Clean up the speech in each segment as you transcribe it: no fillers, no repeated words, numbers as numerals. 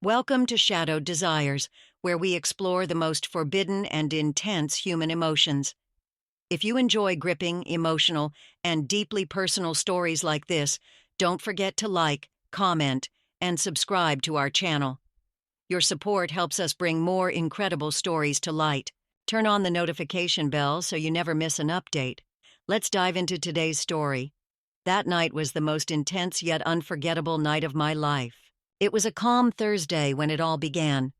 Welcome to Shadowed Desires, where we explore the most forbidden and intense human emotions. If you enjoy gripping, emotional, and deeply personal stories like this, don't forget to like, comment, and subscribe to our channel. Your support helps us bring more incredible stories to light. Turn on the notification bell so you never miss an update. Let's dive into today's story. That night was the most intense yet unforgettable night of my life. It was a calm Thursday when it all began.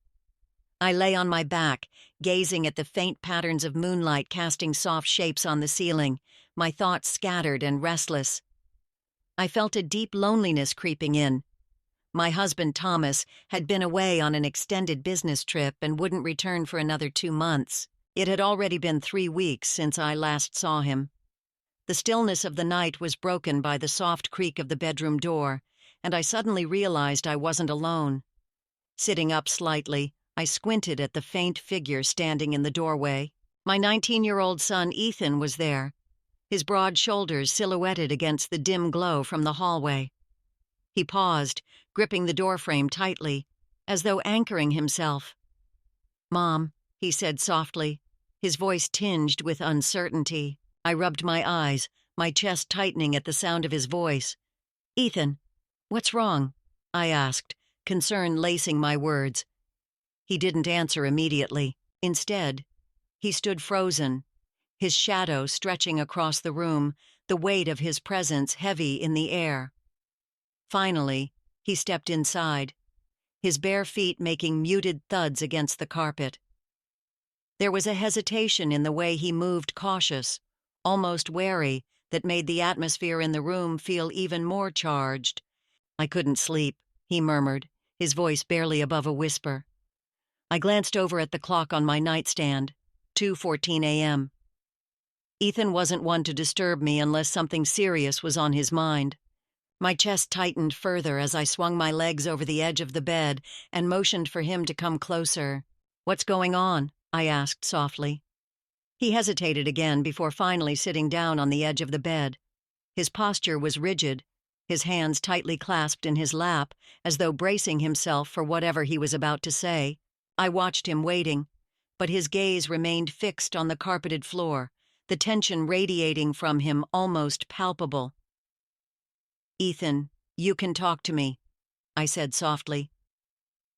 I lay on my back, gazing at the faint patterns of moonlight casting soft shapes on the ceiling, my thoughts scattered and restless. I felt a deep loneliness creeping in. My husband, Thomas, had been away on an extended business trip and wouldn't return for another 2 months. It had already been 3 weeks since I last saw him. The stillness of the night was broken by the soft creak of the bedroom door, and I suddenly realized I wasn't alone. Sitting up slightly, I squinted at the faint figure standing in the doorway. My 19-year-old son, Ethan, was there, his broad shoulders silhouetted against the dim glow from the hallway. He paused, gripping the doorframe tightly, as though anchoring himself. "Mom," he said softly, his voice tinged with uncertainty. I rubbed my eyes, my chest tightening at the sound of his voice. "Ethan, what's wrong?" I asked, concern lacing my words. He didn't answer immediately. Instead, he stood frozen, his shadow stretching across the room, the weight of his presence heavy in the air. Finally, he stepped inside, his bare feet making muted thuds against the carpet. There was a hesitation in the way he moved, cautious, almost wary, that made the atmosphere in the room feel even more charged. "I couldn't sleep," he murmured, his voice barely above a whisper. I glanced over at the clock on my nightstand, 2:14 a.m. Ethan wasn't one to disturb me unless something serious was on his mind. My chest tightened further as I swung my legs over the edge of the bed and motioned for him to come closer. "What's going on?" I asked softly. He hesitated again before finally sitting down on the edge of the bed. His posture was rigid, his hands tightly clasped in his lap, as though bracing himself for whatever he was about to say. I watched him waiting, but his gaze remained fixed on the carpeted floor, the tension radiating from him almost palpable. "Ethan, you can talk to me," I said softly.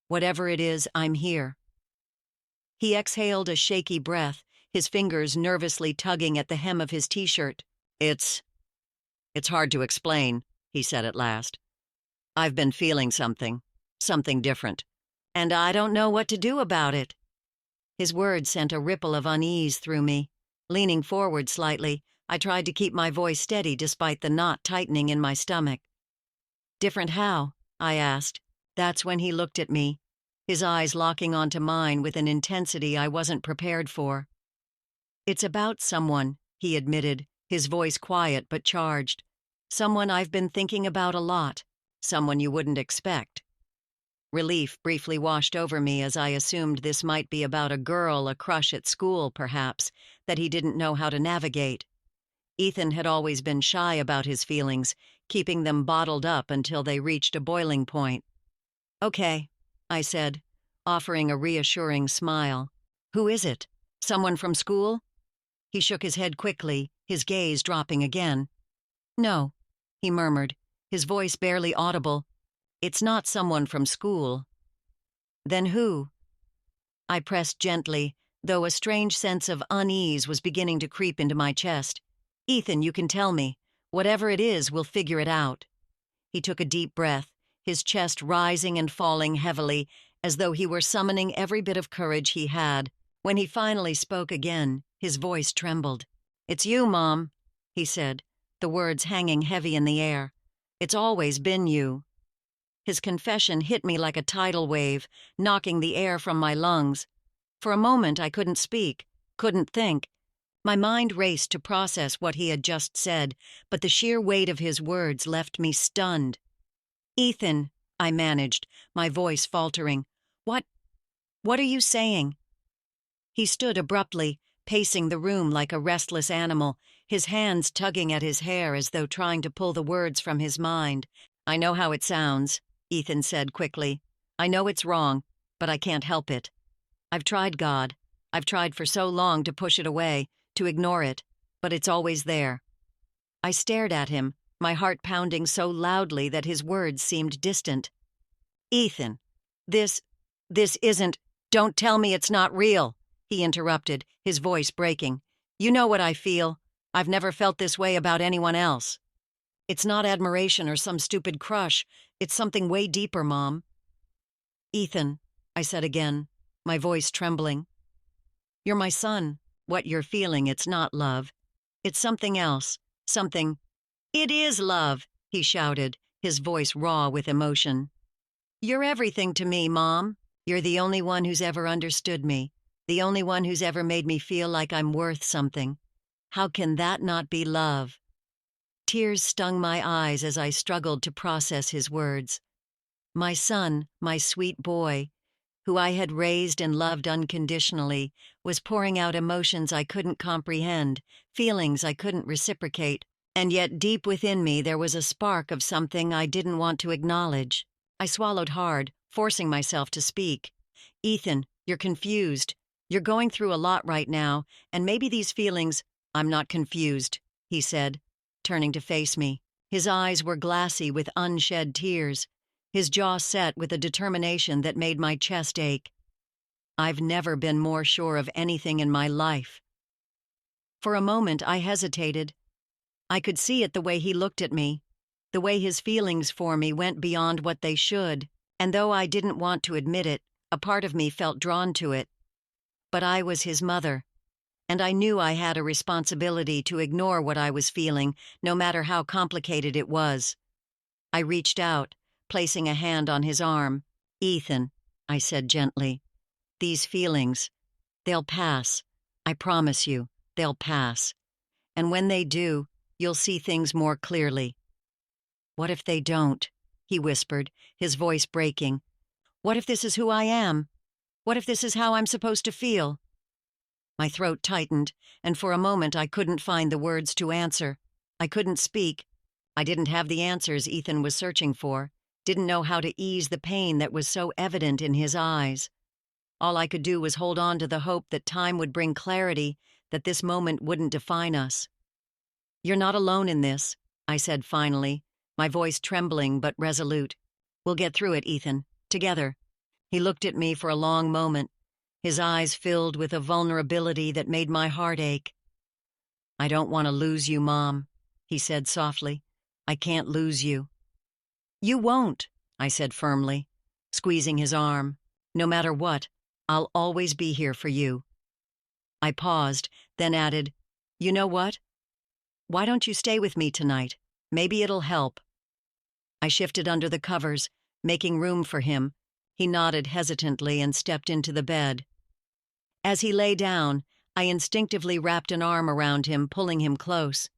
"Whatever it is, I'm here." He exhaled a shaky breath, his fingers nervously tugging at the hem of his t-shirt. It's hard to explain," he said at last. "I've been feeling something different, and I don't know what to do about it." His words sent a ripple of unease through me. Leaning forward slightly, I tried to keep my voice steady despite the knot tightening in my stomach. "Different how?" I asked. That's when he looked at me, his eyes locking onto mine with an intensity I wasn't prepared for. "It's about someone," he admitted, his voice quiet but charged. "Someone I've been thinking about a lot. Someone you wouldn't expect." Relief briefly washed over me as I assumed this might be about a girl, a crush at school, perhaps, that he didn't know how to navigate. Ethan had always been shy about his feelings, keeping them bottled up until they reached a boiling point. "Okay," I said, offering a reassuring smile. "Who is it? Someone from school?" He shook his head quickly, his gaze dropping again. "No," he murmured, his voice barely audible. "It's not someone from school." "Then who?" I pressed gently, though a strange sense of unease was beginning to creep into my chest. "Ethan, you can tell me. Whatever it is, we'll figure it out." He took a deep breath, his chest rising and falling heavily, as though he were summoning every bit of courage he had. When he finally spoke again, his voice trembled. "It's you, Mom," he said, the words hanging heavy in the air. "It's always been you." His confession hit me like a tidal wave, knocking the air from my lungs. For a moment I couldn't speak, couldn't think. My mind raced to process what he had just said, but the sheer weight of his words left me stunned. "Ethan," I managed, my voice faltering. What are you saying?" He stood abruptly, pacing the room like a restless animal, his hands tugging at his hair as though trying to pull the words from his mind. "I know how it sounds," Ethan said quickly. I know it's wrong, but I can't help it. I've tried, God. I've tried for so long to push it away, to ignore it, but it's always there." I stared at him, my heart pounding so loudly that his words seemed distant. "Ethan, this isn't— Don't tell me it's not real," he interrupted, his voice breaking. "You know what I feel. I've never felt this way about anyone else. It's not admiration or some stupid crush. It's something way deeper, Mom." "Ethan," I said again, my voice trembling. "You're my son. What you're feeling, it's not love. It's something else. Something—" "It is love," he shouted, his voice raw with emotion. "You're everything to me, Mom. You're the only one who's ever understood me, the only one who's ever made me feel like I'm worth something. How can that not be love?" Tears stung my eyes as I struggled to process his words. My son, my sweet boy, who I had raised and loved unconditionally, was pouring out emotions I couldn't comprehend, feelings I couldn't reciprocate, and yet deep within me there was a spark of something I didn't want to acknowledge. I swallowed hard, forcing myself to speak. "Ethan, you're confused. You're going through a lot right now, and maybe these feelings—" "I'm not confused," he said, turning to face me. His eyes were glassy with unshed tears, his jaw set with a determination that made my chest ache. I've never been more sure of anything in my life. For a moment I hesitated. I could see it the way he looked at me, the way his feelings for me went beyond what they should, and though I didn't want to admit it, a part of me felt drawn to it. But I was his mother, and I knew I had a responsibility to ignore what I was feeling, no matter how complicated it was. I reached out, placing a hand on his arm. "Ethan," I said gently, "these feelings, they'll pass. I promise you, they'll pass. And when they do, you'll see things more clearly." "What if they don't?" he whispered, his voice breaking. "What if this is who I am? What if this is how I'm supposed to feel?" My throat tightened, and for a moment I couldn't find the words to answer. I couldn't speak. I didn't have the answers Ethan was searching for, didn't know how to ease the pain that was so evident in his eyes. All I could do was hold on to the hope that time would bring clarity, that this moment wouldn't define us. "You're not alone in this," I said finally, my voice trembling but resolute. "We'll get through it, Ethan, together." He looked at me for a long moment, his eyes filled with a vulnerability that made my heart ache. "I don't want to lose you, Mom," he said softly. "I can't lose you." "You won't," I said firmly, squeezing his arm. "No matter what, I'll always be here for you." I paused, then added, "You know what? Why don't you stay with me tonight? Maybe it'll help." I shifted under the covers, making room for him. He nodded hesitantly and stepped into the bed. As he lay down, I instinctively wrapped an arm around him, pulling him close.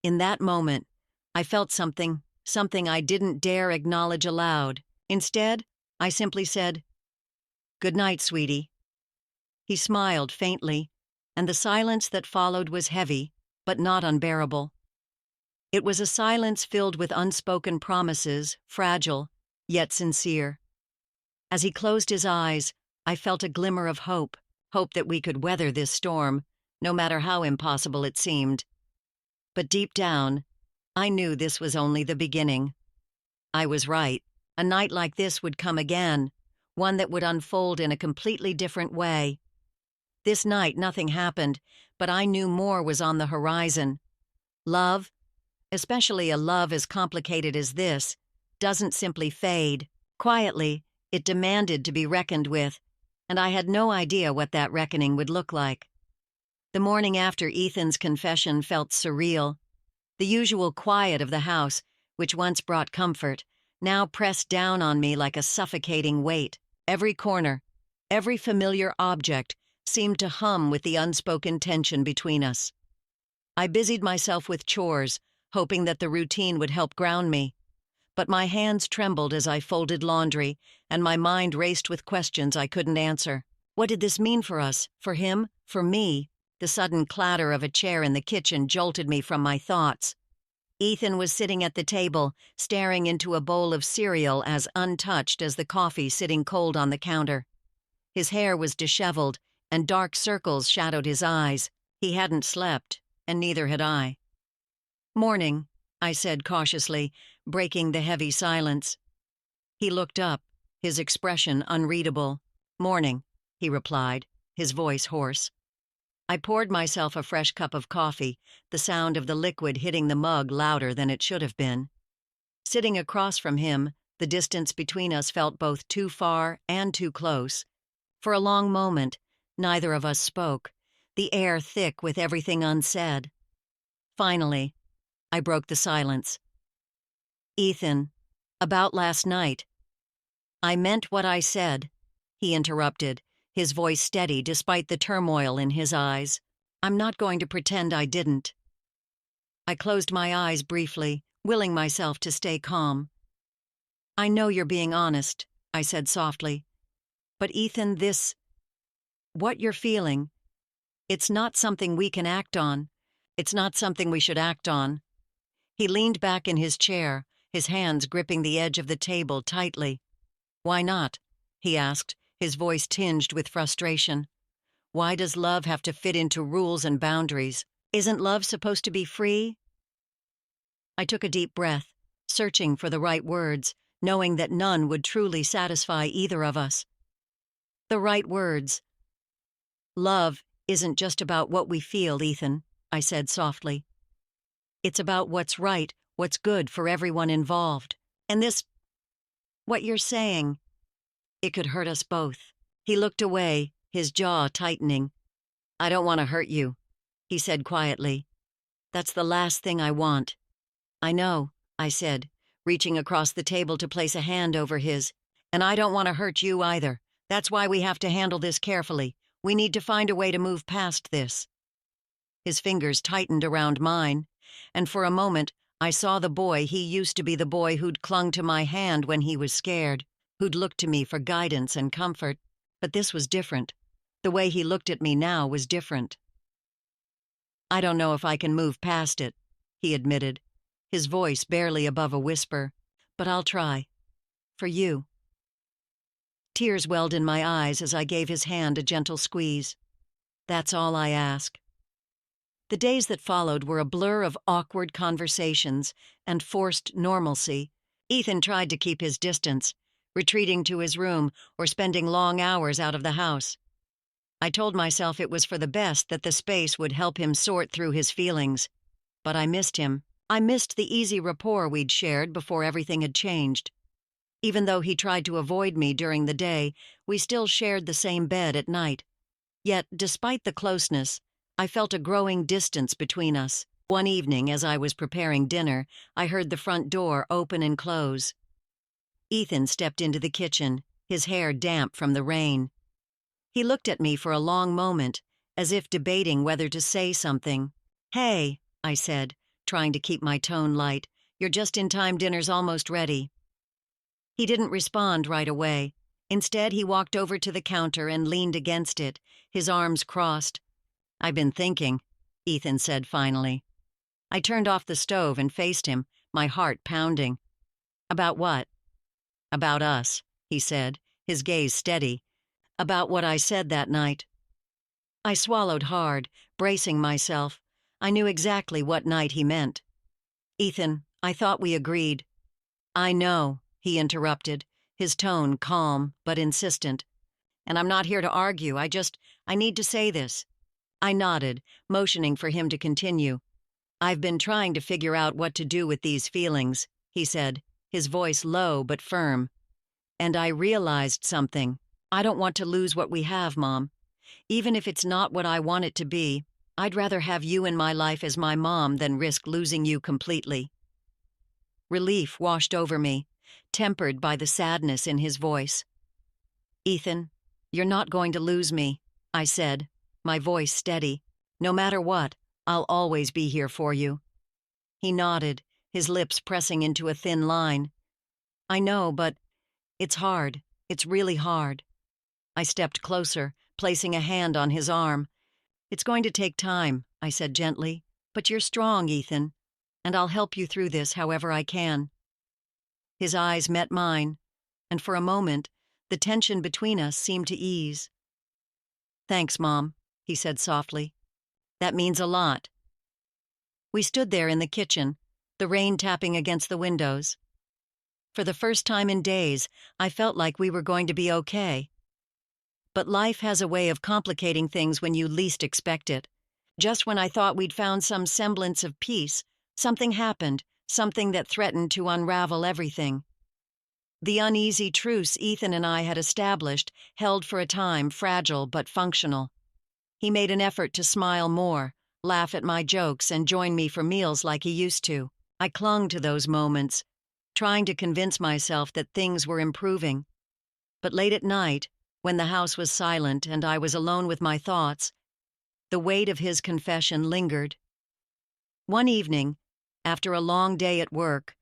In that moment, I felt something I didn't dare acknowledge aloud. Instead, I simply said, "Good night, sweetie." He smiled faintly, and the silence that followed was heavy, but not unbearable. It was a silence filled with unspoken promises, fragile, yet sincere. As he closed his eyes, I felt a glimmer of hope that we could weather this storm, no matter how impossible it seemed. But deep down, I knew this was only the beginning. I was right. A night like this would come again, one that would unfold in a completely different way. This night nothing happened, but I knew more was on the horizon. Love, especially a love as complicated as this, doesn't simply fade. Quietly, it demanded to be reckoned with, and I had no idea what that reckoning would look like. The morning after Ethan's confession felt surreal. The usual quiet of the house, which once brought comfort, now pressed down on me like a suffocating weight. Every corner, every familiar object seemed to hum with the unspoken tension between us. I busied myself with chores, hoping that the routine would help ground me. But my hands trembled as I folded laundry, and my mind raced with questions I couldn't answer. What did this mean for us? For him? For me? The sudden clatter of a chair in the kitchen jolted me from my thoughts. Ethan was sitting at the table, staring into a bowl of cereal as untouched as the coffee sitting cold on the counter. His hair was disheveled, and dark circles shadowed his eyes. He hadn't slept, and neither had I. "Morning," I said cautiously, breaking the heavy silence. He looked up, his expression unreadable. "Morning," he replied, his voice hoarse. I poured myself a fresh cup of coffee, the sound of the liquid hitting the mug louder than it should have been. Sitting across from him, the distance between us felt both too far and too close. For a long moment, neither of us spoke, the air thick with everything unsaid. Finally, I broke the silence. "Ethan, about last night." "I meant what I said," he interrupted, his voice steady despite the turmoil in his eyes. "I'm not going to pretend I didn't." I closed my eyes briefly, willing myself to stay calm. "I know you're being honest," I said softly. "But Ethan, what you're feeling, it's not something we can act on. It's not something we should act on." He leaned back in his chair, his hands gripping the edge of the table tightly. "Why not?" he asked, his voice tinged with frustration. "Why does love have to fit into rules and boundaries? Isn't love supposed to be free?" I took a deep breath, searching for the right words, knowing that none would truly satisfy either of us. The right words. "Love isn't just about what we feel, Ethan," I said softly. "It's about what's right, what's good for everyone involved. And what you're saying, it could hurt us both." He looked away, his jaw tightening. "I don't want to hurt you," he said quietly. "That's the last thing I want." "I know," I said, reaching across the table to place a hand over his. "And I don't want to hurt you either. That's why we have to handle this carefully. We need to find a way to move past this." His fingers tightened around mine, and for a moment I saw the boy he used to be, the boy who'd clung to my hand when he was scared, who'd looked to me for guidance and comfort. But this was different. The way he looked at me now was different. "I don't know if I can move past it," he admitted, his voice barely above a whisper. "But I'll try. For you." Tears welled in my eyes as I gave his hand a gentle squeeze. "That's all I ask." The days that followed were a blur of awkward conversations and forced normalcy. Ethan tried to keep his distance, retreating to his room or spending long hours out of the house. I told myself it was for the best, that the space would help him sort through his feelings. But I missed him. I missed the easy rapport we'd shared before everything had changed. Even though he tried to avoid me during the day, we still shared the same bed at night. Yet, despite the closeness, I felt a growing distance between us. One evening, as I was preparing dinner, I heard the front door open and close. Ethan stepped into the kitchen, his hair damp from the rain. He looked at me for a long moment, as if debating whether to say something. "Hey," I said, trying to keep my tone light. "You're just in time, dinner's almost ready." He didn't respond right away. Instead, he walked over to the counter and leaned against it, his arms crossed. "I've been thinking," Ethan said finally. I turned off the stove and faced him, my heart pounding. "About what?" "About us," he said, his gaze steady. "About what I said that night." I swallowed hard, bracing myself. I knew exactly what night he meant. "Ethan, I thought we agreed." "I know," he interrupted, his tone calm but insistent. "And I'm not here to argue, I need to say this." I nodded, motioning for him to continue. "I've been trying to figure out what to do with these feelings," he said, his voice low but firm. "And I realized something. I don't want to lose what we have, Mom. Even if it's not what I want it to be, I'd rather have you in my life as my mom than risk losing you completely." Relief washed over me, tempered by the sadness in his voice. "Ethan, you're not going to lose me," I said, my voice steady. "No matter what, I'll always be here for you." He nodded, his lips pressing into a thin line. "I know, but it's hard. It's really hard." I stepped closer, placing a hand on his arm. "It's going to take time," I said gently. "But you're strong, Ethan." and I'll help you through this however I can." His eyes met mine, and for a moment, the tension between us seemed to ease. "Thanks, Mom," he said softly. "That means a lot." We stood there in the kitchen, the rain tapping against the windows. For the first time in days, I felt like we were going to be okay. But life has a way of complicating things when you least expect it. Just when I thought we'd found some semblance of peace, something happened, something that threatened to unravel everything. The uneasy truce Ethan and I had established held for a time fragile but functional. He made an effort to smile more, laugh at my jokes, and join me for meals like he used to. I clung to those moments, trying to convince myself that things were improving. But late at night, when the house was silent and I was alone with my thoughts, the weight of his confession lingered. One evening, after a long day at work,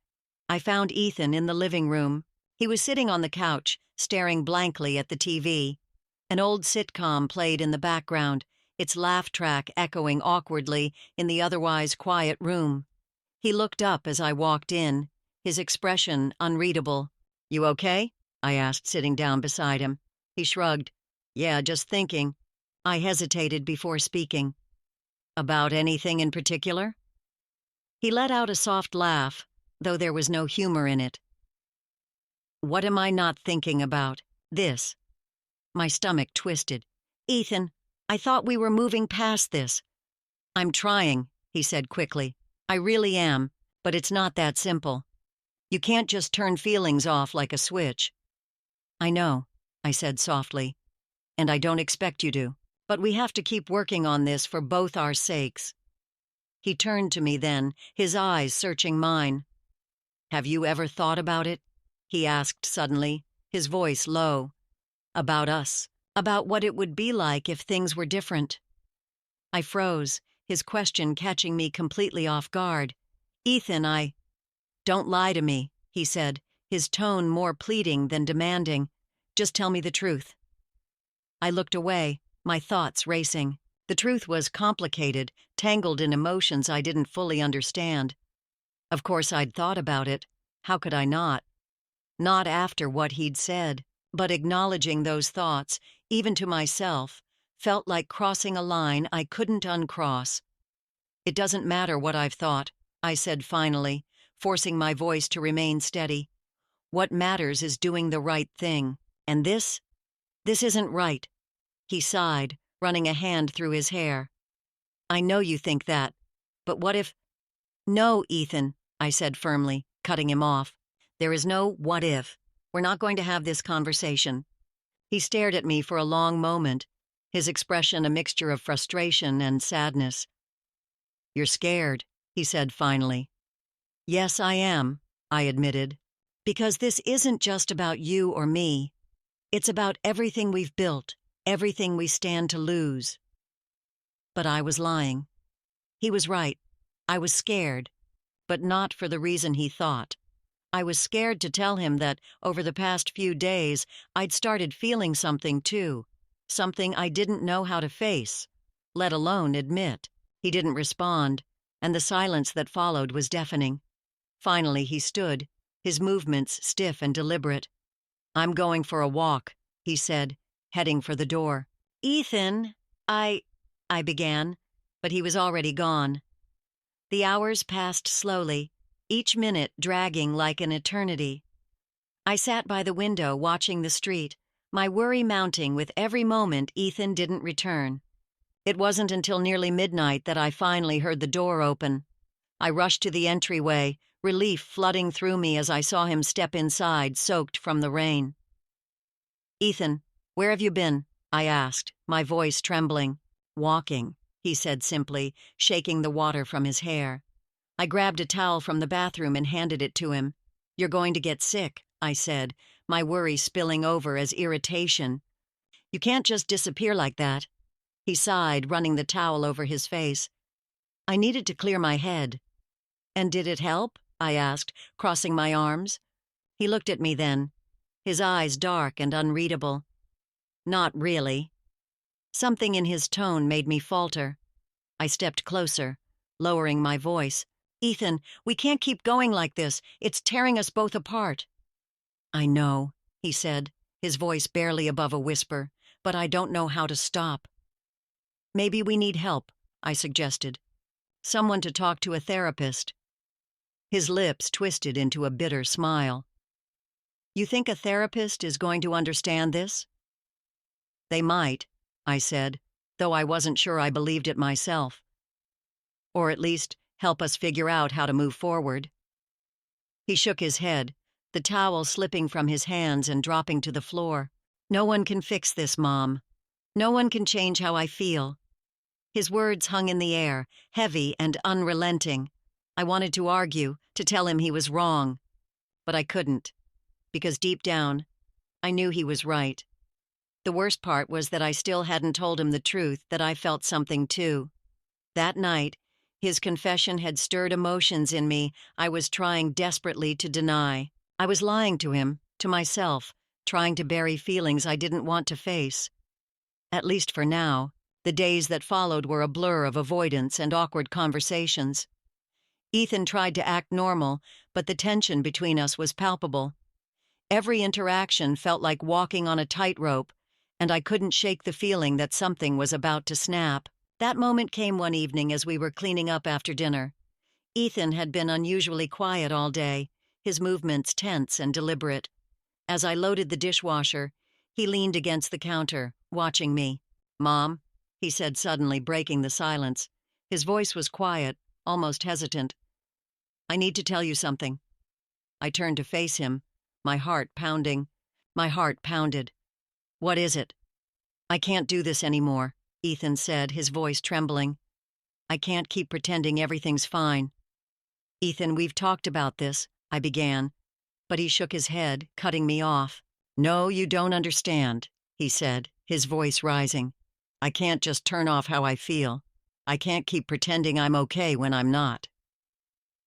I found Ethan in the living room. He was sitting on the couch, staring blankly at the TV. An old sitcom played in the background, its laugh track echoing awkwardly in the otherwise quiet room. He looked up as I walked in, his expression unreadable. "You okay?" I asked, sitting down beside him. He shrugged. "Yeah, just thinking." I hesitated before speaking. "About anything in particular?" He let out a soft laugh, though there was no humor in it. "What am I not thinking about? This." My stomach twisted. "Ethan, I thought we were moving past this." "I'm trying," he said quickly. "I really am, but it's not that simple. You can't just turn feelings off like a switch." "I know," I said softly, "and I don't expect you to. But we have to keep working on this for both our sakes." He turned to me then, his eyes searching mine. "Have you ever thought about it?" he asked suddenly, his voice low. "About us, about what it would be like if things were different." I froze, his question catching me completely off guard. "Ethan, Don't lie to me," he said, his tone more pleading than demanding. "Just tell me the truth." I looked away, my thoughts racing. The truth was complicated, tangled in emotions I didn't fully understand. Of course I'd thought about it. How could I not? Not after what he'd said, but acknowledging those thoughts, even to myself, felt like crossing a line I couldn't uncross. "It doesn't matter what I've thought," I said finally, forcing my voice to remain steady. "What matters is doing the right thing. And this isn't right." He sighed, running a hand through his hair. "I know you think that, but what if—" "No, Ethan," I said firmly, cutting him off. "There is no what if. We're not going to have this conversation." He stared at me for a long moment, his expression a mixture of frustration and sadness. "You're scared," he said finally. "Yes, I am," I admitted. "Because this isn't just about you or me. It's about everything we've built, everything we stand to lose." But I was lying. He was right. I was scared, but not for the reason he thought. I was scared to tell him that, over the past few days, I'd started feeling something too, something I didn't know how to face, let alone admit. He didn't respond, and the silence that followed was deafening. Finally he stood, his movements stiff and deliberate. "I'm going for a walk," he said, heading for the door. "Ethan, I began, but he was already gone. The hours passed slowly, each minute dragging like an eternity. I sat by the window watching the street, my worry mounting with every moment Ethan didn't return. It wasn't until nearly midnight that I finally heard the door open. I rushed to the entryway, relief flooding through me as I saw him step inside, soaked from the rain. "Ethan, where have you been?" I asked, my voice trembling. "Walking," he said simply, shaking the water from his hair. I grabbed a towel from the bathroom and handed it to him. "You're going to get sick," I said, my worry spilling over as irritation. "You can't just disappear like that." He sighed, running the towel over his face. I needed to clear my head. "And did it help?" I asked, crossing my arms. He looked at me then, his eyes dark and unreadable. "Not really." Something in his tone made me falter. I stepped closer, lowering my voice. "Ethan, we can't keep going like this. It's tearing us both apart." "I know," he said, his voice barely above a whisper, "but I don't know how to stop." "Maybe we need help," I suggested. "Someone to talk to, a therapist." His lips twisted into a bitter smile. "You think a therapist is going to understand this?" "They might," I said, though I wasn't sure I believed it myself. "Or at least help us figure out how to move forward." He shook his head, the towel slipping from his hands and dropping to the floor. "No one can fix this, Mom. No one can change how I feel." His words hung in the air, heavy and unrelenting. I wanted to argue, to tell him he was wrong. But I couldn't, because deep down, I knew he was right. The worst part was that I still hadn't told him the truth, that I felt something too. That night, his confession had stirred emotions in me I was trying desperately to deny. I was lying to him, to myself, trying to bury feelings I didn't want to face. At least for now, the days that followed were a blur of avoidance and awkward conversations. Ethan tried to act normal, but the tension between us was palpable. Every interaction felt like walking on a tightrope, and I couldn't shake the feeling that something was about to snap. That moment came one evening as we were cleaning up after dinner. Ethan had been unusually quiet all day, his movements tense and deliberate. As I loaded the dishwasher, he leaned against the counter, watching me. "Mom," he said, suddenly breaking the silence. His voice was quiet, almost hesitant. "I need to tell you something." I turned to face him, my heart pounding. My heart pounded. "What is it?" "I can't do this anymore," Ethan said, his voice trembling. "I can't keep pretending everything's fine." "Ethan, we've talked about this," I began, but he shook his head, cutting me off. "No, you don't understand," he said, his voice rising. "I can't just turn off how I feel. I can't keep pretending I'm okay when I'm not."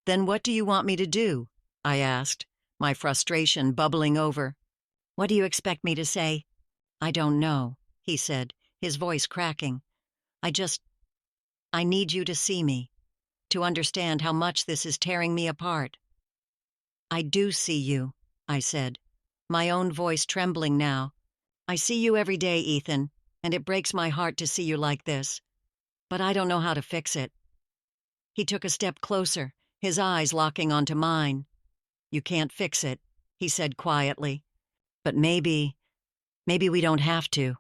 "Then what do you want me to do?" I asked, my frustration bubbling over. "What do you expect me to say?" "I don't know," he said, his voice cracking. I need you to see me, to understand how much this is tearing me apart." "I do see you," I said, my own voice trembling now. "I see you every day, Ethan, and it breaks my heart to see you like this. But I don't know how to fix it." He took a step closer, his eyes locking onto mine. "You can't fix it," he said quietly. "But maybe we don't have to."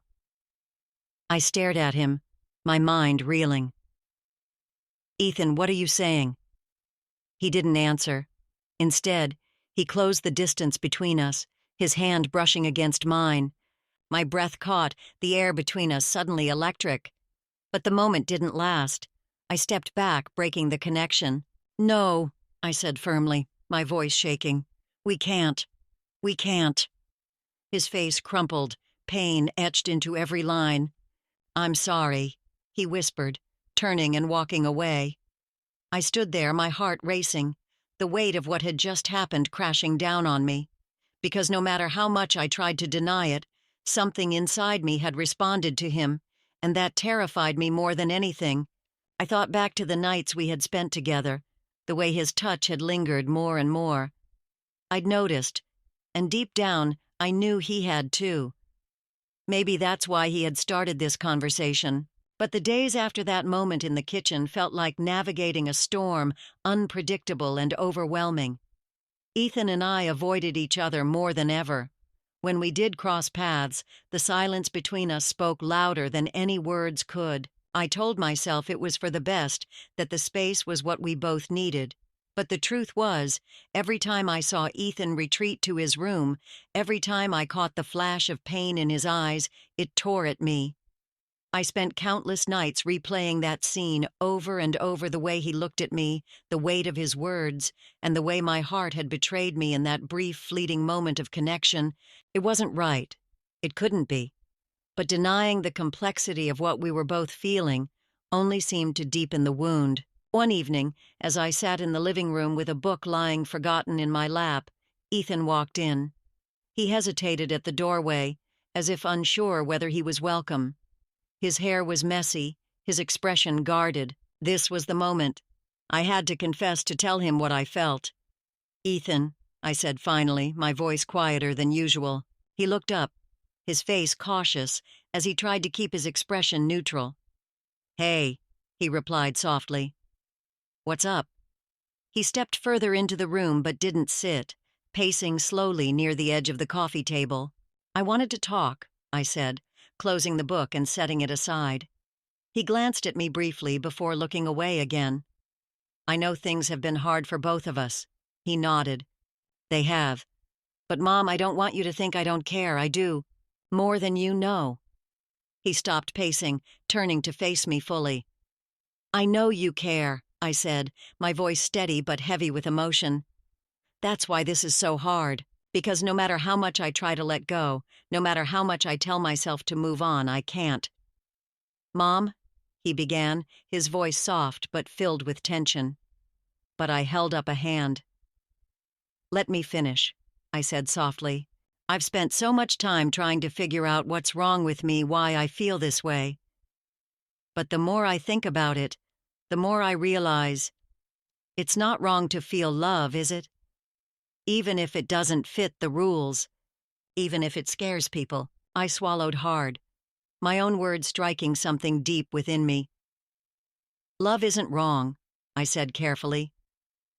I stared at him, my mind reeling. "Ethan, what are you saying?" He didn't answer. Instead, he closed the distance between us, his hand brushing against mine. My breath caught, the air between us suddenly electric. But the moment didn't last. I stepped back, breaking the connection. "No," I said firmly, my voice shaking. We can't. We can't." His face crumpled, pain etched into every line. "I'm sorry," he whispered, turning and walking away. I stood there, my heart racing, the weight of what had just happened crashing down on me. Because no matter how much I tried to deny it, something inside me had responded to him, and that terrified me more than anything. I thought back to the nights we had spent together, the way his touch had lingered more and more. I'd noticed, and deep down, I knew he had too. Maybe that's why he had started this conversation. But the days after that moment in the kitchen felt like navigating a storm, unpredictable and overwhelming. Ethan and I avoided each other more than ever. When we did cross paths, the silence between us spoke louder than any words could. I told myself it was for the best, that the space was what we both needed. But the truth was, every time I saw Ethan retreat to his room, every time I caught the flash of pain in his eyes, it tore at me. I spent countless nights replaying that scene over and over, the way he looked at me, the weight of his words, and the way my heart had betrayed me in that brief, fleeting moment of connection. It wasn't right. It couldn't be. But denying the complexity of what we were both feeling only seemed to deepen the wound. One evening, as I sat in the living room with a book lying forgotten in my lap, Ethan walked in. He hesitated at the doorway, as if unsure whether he was welcome. His hair was messy, his expression guarded. This was the moment. I had to confess to tell him what I felt. "Ethan," I said finally, my voice quieter than usual. He looked up, his face cautious, as he tried to keep his expression neutral. "Hey," he replied softly. "What's up?" He stepped further into the room but didn't sit, pacing slowly near the edge of the coffee table. "I wanted to talk," I said, closing the book and setting it aside. He glanced at me briefly before looking away again. "I know things have been hard for both of us." He nodded. "They have. But Mom, I don't want you to think I don't care. I do. More than you know." He stopped pacing, turning to face me fully. "I know you care," I said, my voice steady but heavy with emotion. "That's why this is so hard. Because no matter how much I try to let go, no matter how much I tell myself to move on, I can't." "Mom," he began, his voice soft but filled with tension. But I held up a hand. "Let me finish," I said softly. "I've spent so much time trying to figure out what's wrong with me, why I feel this way. But the more I think about it, the more I realize it's not wrong to feel love, is it? Even if it doesn't fit the rules, even if it scares people." I swallowed hard, my own words striking something deep within me. "Love isn't wrong," I said carefully.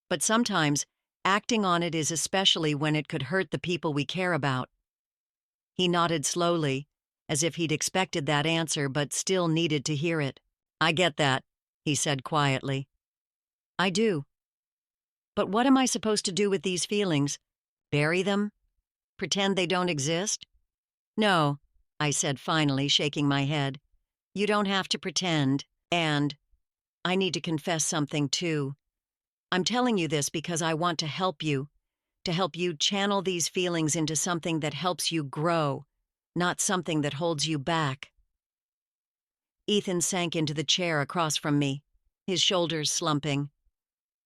"But sometimes acting on it is, especially when it could hurt the people we care about." He nodded slowly, as if he'd expected that answer but still needed to hear it. "I get that," he said quietly. "I do. But what am I supposed to do with these feelings? Bury them? Pretend they don't exist?" "No," I said finally, shaking my head. "You don't have to pretend. And I need to confess something, too. I'm telling you this because I want to help you channel these feelings into something that helps you grow, not something that holds you back." Ethan sank into the chair across from me, his shoulders slumping.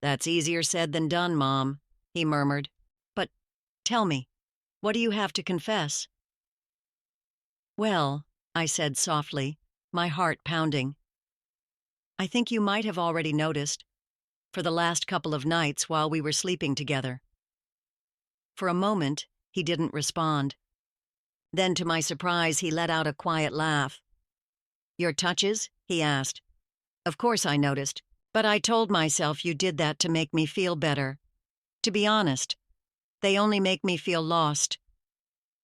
"That's easier said than done, Mom," he murmured. "But tell me, what do you have to confess?" "Well," I said softly, my heart pounding, "I think you might have already noticed, for the last couple of nights while we were sleeping together." For a moment, he didn't respond. Then, to my surprise, he let out a quiet laugh. "Your touches?" he asked. "Of course I noticed, but I told myself you did that to make me feel better. To be honest, they only make me feel lost.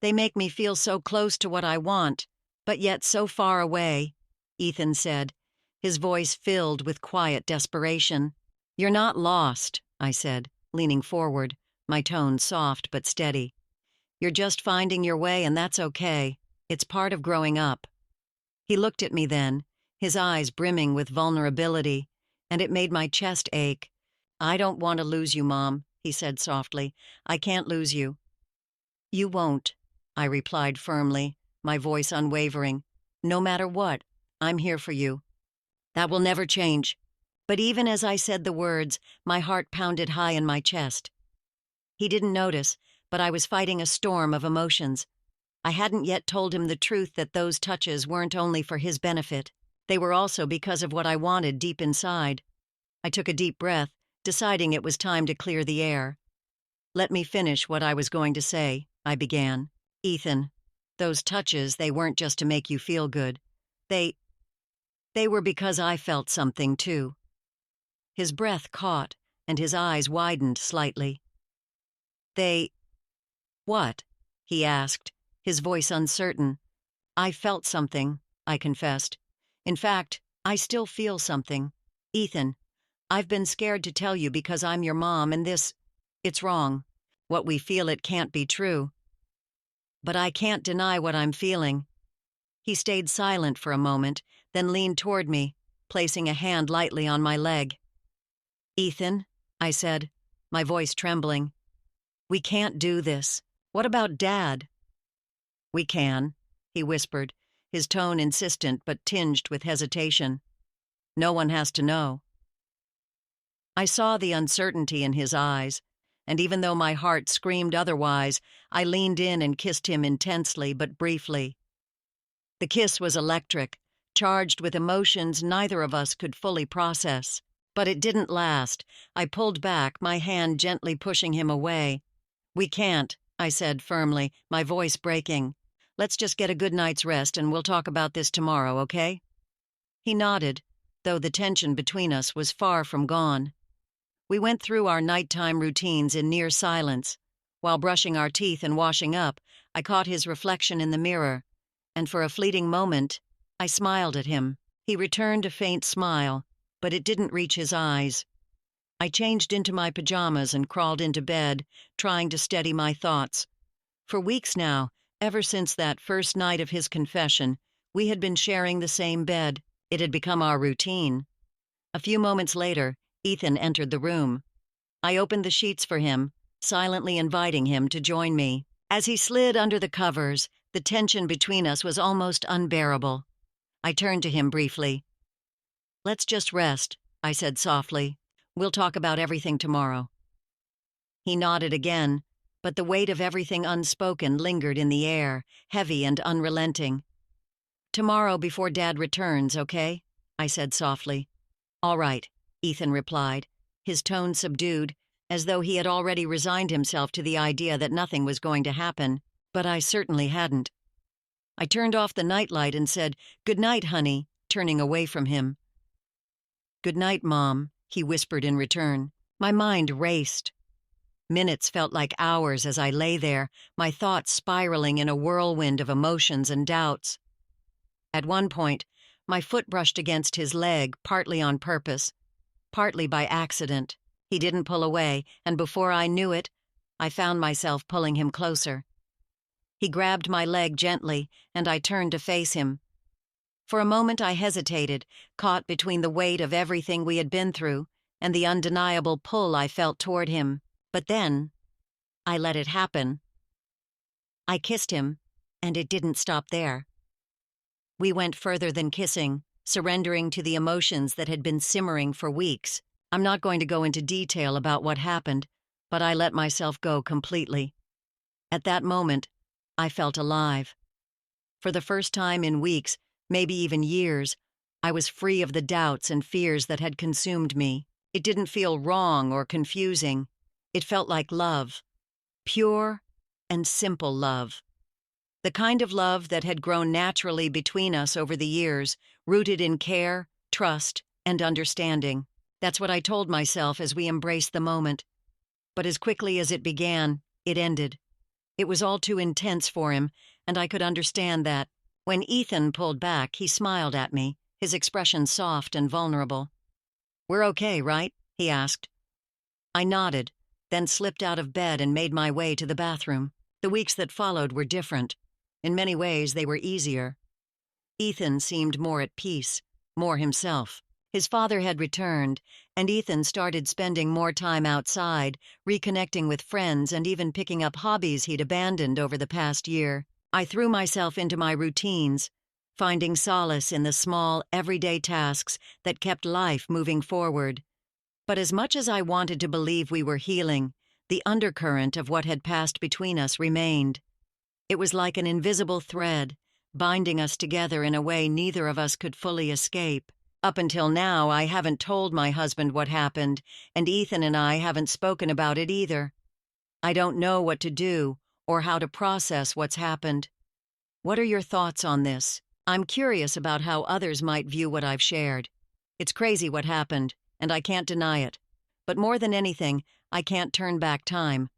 They make me feel so close to what I want, but yet so far away," Ethan said, his voice filled with quiet desperation. "You're not lost," I said, leaning forward, my tone soft but steady. "You're just finding your way, and that's okay. It's part of growing up." He looked at me then, his eyes brimming with vulnerability, and it made my chest ache. "I don't want to lose you, Mom," he said softly. "I can't lose you." "You won't," I replied firmly, my voice unwavering. "No matter what, I'm here for you. That will never change." But even as I said the words, my heart pounded high in my chest. He didn't notice, but I was fighting a storm of emotions. I hadn't yet told him the truth that those touches weren't only for his benefit. They were also because of what I wanted deep inside. I took a deep breath, deciding it was time to clear the air. "Let me finish what I was going to say," I began. "Ethan, those touches, they weren't just to make you feel good. They were because I felt something, too." His breath caught, and his eyes widened slightly. "They what?" he asked, his voice uncertain. "I felt something," I confessed. "In fact, I still feel something. Ethan, I've been scared to tell you because I'm your mom, and it's wrong. What we feel, it can't be true. But I can't deny what I'm feeling." He stayed silent for a moment, then leaned toward me, placing a hand lightly on my leg. "Ethan," I said, my voice trembling, "we can't do this. What about Dad?" "We can," he whispered, his tone insistent but tinged with hesitation. "No one has to know." I saw the uncertainty in his eyes, and even though my heart screamed otherwise, I leaned in and kissed him intensely but briefly. The kiss was electric, charged with emotions neither of us could fully process. But it didn't last. I pulled back, my hand gently pushing him away. "We can't," I said firmly, my voice breaking. "Let's just get a good night's rest and we'll talk about this tomorrow, okay?" He nodded, though the tension between us was far from gone. We went through our nighttime routines in near silence. While brushing our teeth and washing up, I caught his reflection in the mirror, and for a fleeting moment, I smiled at him. He returned a faint smile, but it didn't reach his eyes. I changed into my pajamas and crawled into bed, trying to steady my thoughts. For weeks now, ever since that first night of his confession, we had been sharing the same bed. It had become our routine. A few moments later, Ethan entered the room. I opened the sheets for him, silently inviting him to join me. As he slid under the covers, the tension between us was almost unbearable. I turned to him briefly. "Let's just rest," I said softly. "We'll talk about everything tomorrow." He nodded again, but the weight of everything unspoken lingered in the air, heavy and unrelenting. "Tomorrow before Dad returns, okay?" I said softly. "All right," Ethan replied, his tone subdued, as though he had already resigned himself to the idea that nothing was going to happen, but I certainly hadn't. I turned off the nightlight and said, "Good night, honey," turning away from him. "Good night, Mom," he whispered in return. My mind raced. Minutes felt like hours as I lay there, my thoughts spiraling in a whirlwind of emotions and doubts. At one point, my foot brushed against his leg, partly on purpose, partly by accident. He didn't pull away, and before I knew it, I found myself pulling him closer. He grabbed my leg gently, and I turned to face him. For a moment I hesitated, caught between the weight of everything we had been through and the undeniable pull I felt toward him. But then, I let it happen. I kissed him, and it didn't stop there. We went further than kissing, surrendering to the emotions that had been simmering for weeks. I'm not going to go into detail about what happened, but I let myself go completely. At that moment, I felt alive. For the first time in weeks, maybe even years, I was free of the doubts and fears that had consumed me. It didn't feel wrong or confusing. It felt like love. Pure and simple love. The kind of love that had grown naturally between us over the years, rooted in care, trust, and understanding. That's what I told myself as we embraced the moment. But as quickly as it began, it ended. It was all too intense for him, and I could understand that. When Ethan pulled back, he smiled at me, his expression soft and vulnerable. "We're okay, right?" he asked. I nodded, then slipped out of bed and made my way to the bathroom. The weeks that followed were different. In many ways, they were easier. Ethan seemed more at peace, more himself. His father had returned, and Ethan started spending more time outside, reconnecting with friends and even picking up hobbies he'd abandoned over the past year. I threw myself into my routines, finding solace in the small, everyday tasks that kept life moving forward. But as much as I wanted to believe we were healing, the undercurrent of what had passed between us remained. It was like an invisible thread, binding us together in a way neither of us could fully escape. Up until now, I haven't told my husband what happened, and Ethan and I haven't spoken about it either. I don't know what to do or how to process what's happened. What are your thoughts on this? I'm curious about how others might view what I've shared. It's crazy what happened, and I can't deny it. But more than anything, I can't turn back time.